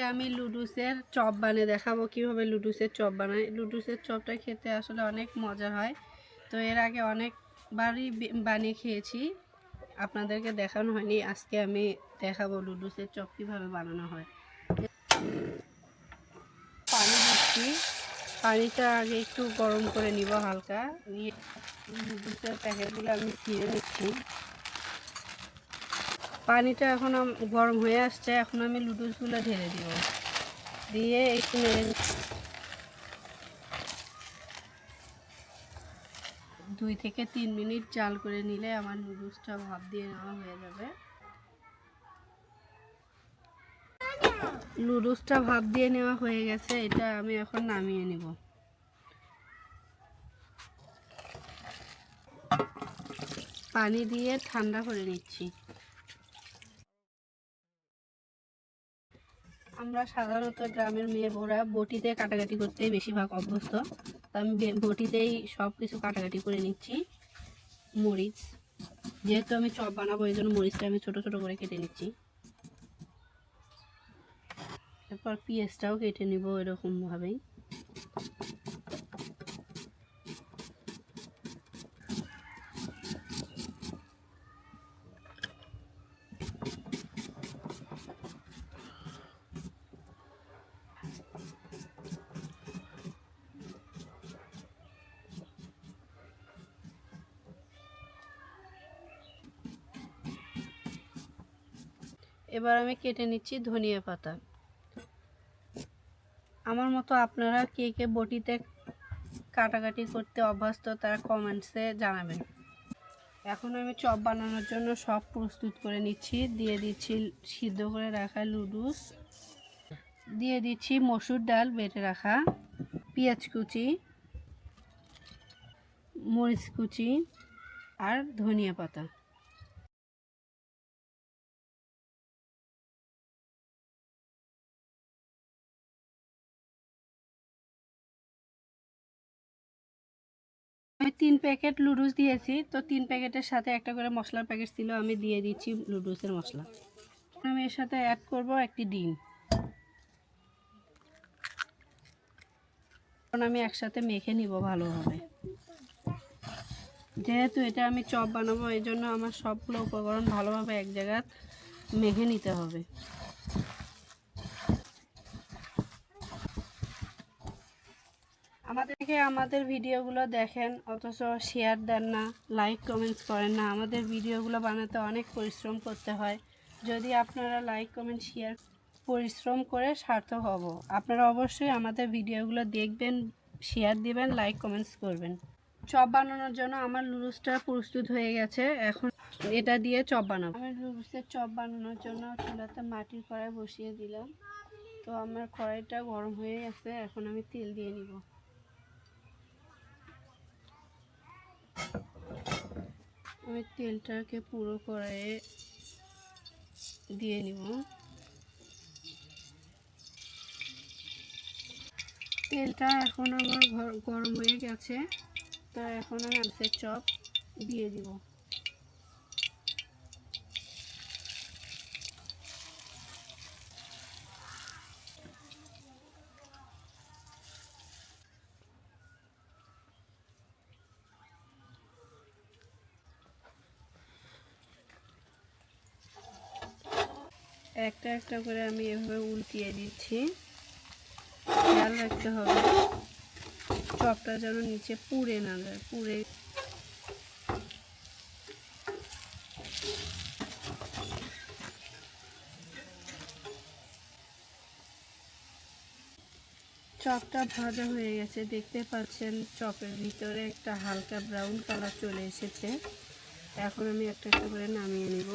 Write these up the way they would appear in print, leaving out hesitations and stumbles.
আজকে আমি লুডুসের চপ বানিয়ে দেখাবো কিভাবে লুডুসের চপ বানাই। লুডুসের চপটা খেতে আসলে অনেক মজা হয়। তো এর আগে অনেকবারই বানিয়ে খেয়েছি, আপনাদেরকে দেখানো হয়নি। আজকে আমি দেখাবো লুডুসের চপ কিভাবে বানানো হয়। পানি দিচ্ছি, পানিটা আগে একটু গরম করে নিব হালকা, নিয়ে লুডুসের প্যাকেটগুলো আমি ছিঁড়ে নিচ্ছি। পানিটা এখন গরম হয়ে আসছে, এখন আমি লুডুসগুলো ঢেলে দিব, দিয়ে একটু নেড়ে 2 থেকে 3 মিনিট জাল করে নিলে আমার নুডলসটা ভাপ দিয়ে নেওয়া হয়ে যাবে। নুডলসটা ভাপ দিয়ে নেওয়া হয়ে গেছে, এটা আমি এখন নামিয়ে নিব। পানি দিয়ে ঠান্ডা করে নিচ্ছি। আমরা সাধারণত গ্রামের মেয়েরা বটিতে কাটাকাটি করতে বেশিরভাগ অভ্যস্ত, তো আমি বটিতেই সব কিছু কাটাকাটি করে নিচ্ছি। মরিচ, যেহেতু আমি চপ বানাবো এই জন্য মরিচটা আমি ছোট ছোট করে কেটে নিচ্ছি। তারপর পেঁয়াজটাও কেটে নিব এরকমভাবেই। এবার আমি কেটে নিচ্ছি ধনিয়া পাতা। আমার মতো আপনারা কে কে বটিতে কাটাকাটি করতে অভ্যস্ত তারা কমেন্টসে জানাবেন। এখন আমি চপ বানানোর জন্য সব প্রস্তুত করে নিচ্ছি। দিয়ে দিচ্ছি সিদ্ধ করে রাখা লুডুস, দিয়ে দিচ্ছি মসুর ডাল বেটে রাখা, পেঁয়াজ কুচি, মরিচ কুচি আর ধনিয়া পাতা। আমি 3 প্যাকেট লুডুস দিয়েছি, তো 3 প্যাকেটের সাথে একটা করে মশলার প্যাকেট ছিল, আমি দিয়ে দিচ্ছি লুডুসের মশলা। আমি এর সাথে অ্যাড করব একটি ডিম। এখন আমি একসাথে মেখে নিব ভালোভাবে। যেহেতু এটা আমি চপ বানাবো এই জন্য আমার সবগুলো উপকরণ ভালোভাবে এক জায়গায় মেখে নিতে হবে। আমাদের ভিডিওগুলো দেখেন অথচ শেয়ার দেন না, লাইক কমেন্টস করেন না। আমাদের ভিডিওগুলো বানাতে অনেক পরিশ্রম করতে হয়। যদি আপনারা লাইক কমেন্ট শেয়ার পরিশ্রম করে সার্থক হব। আপনারা অবশ্যই আমাদের ভিডিওগুলো দেখবেন, শেয়ার দিবেন, লাইক কমেন্টস করবেন। চপ বানানোর জন্য আমার লুডুসটা প্রস্তুত হয়ে গেছে, এখন এটা দিয়ে চপ বানাবো। আমি লুডুসের চপ বানানোর জন্য চুলাতে মাটির কড়াই বসিয়ে দিলাম। তো আমার কড়াইটা গরম হয়ে গেছে, এখন আমি তেল দিয়ে নিব। আমি তেলটাকে পুরো কড়াইয়ে দিয়ে নিব। তেলটা এখন আমার গরম হয়ে গেছে, তো এখন আমি মাছের চপ দিয়ে দিব। একটা একটা করে আমি এভাবে উল্টিয়ে দিচ্ছি। খেয়াল রাখতে হবে চপটা যেন নিচে পুড়ে না যায়, পুড়ে চপটা ভাজা হয়ে গেছে, দেখতে পাচ্ছেন চপের ভিতরে একটা হালকা ব্রাউন কালার চলে এসেছে। এখন আমি একটা একটা করে নামিয়ে নিব।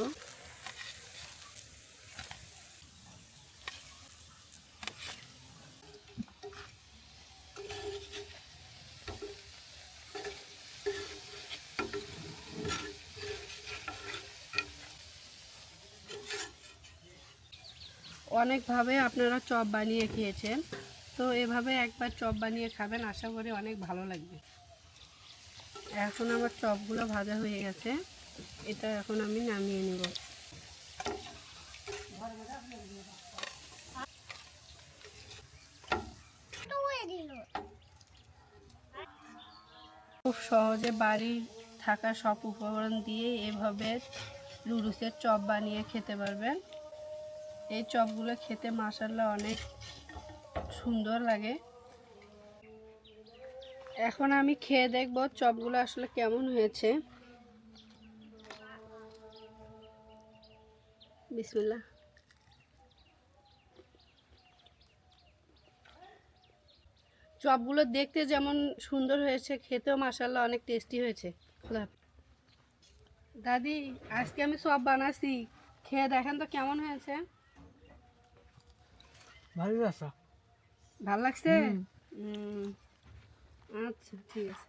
অনেকভাবে আপনারা চপ বানিয়ে খেয়েছেন, তো এভাবে একবার চপ বানিয়ে খাবেন, আশা করি অনেক ভালো লাগবে। এখন আমার চপগুলো ভাজা হয়ে গেছে, এটা এখন আমি নামিয়ে নিব। সহজে বাড়ির থাকা সব উপকরণ দিয়ে এভাবে নুডলসের চপ বানিয়ে খেতে পারবেন। এই চপগুলো খেতে মাশাআল্লাহ অনেক সুন্দর লাগে। এখন আমি খেয়ে দেখব চপগুলো আসলে কেমন হয়েছে। বিসমিল্লাহ। চপগুলো দেখতে যেমন সুন্দর হয়েছে, খেতেও মাশাআল্লাহ অনেক টেস্টি হয়েছে। দাদি, আজকে আমি চপ বানাচ্ছি, খেয়ে দেখেন তো কেমন হয়েছে। ভালো আছে। ভালো লাগছে? আচ্ছা, ঠিক আছে।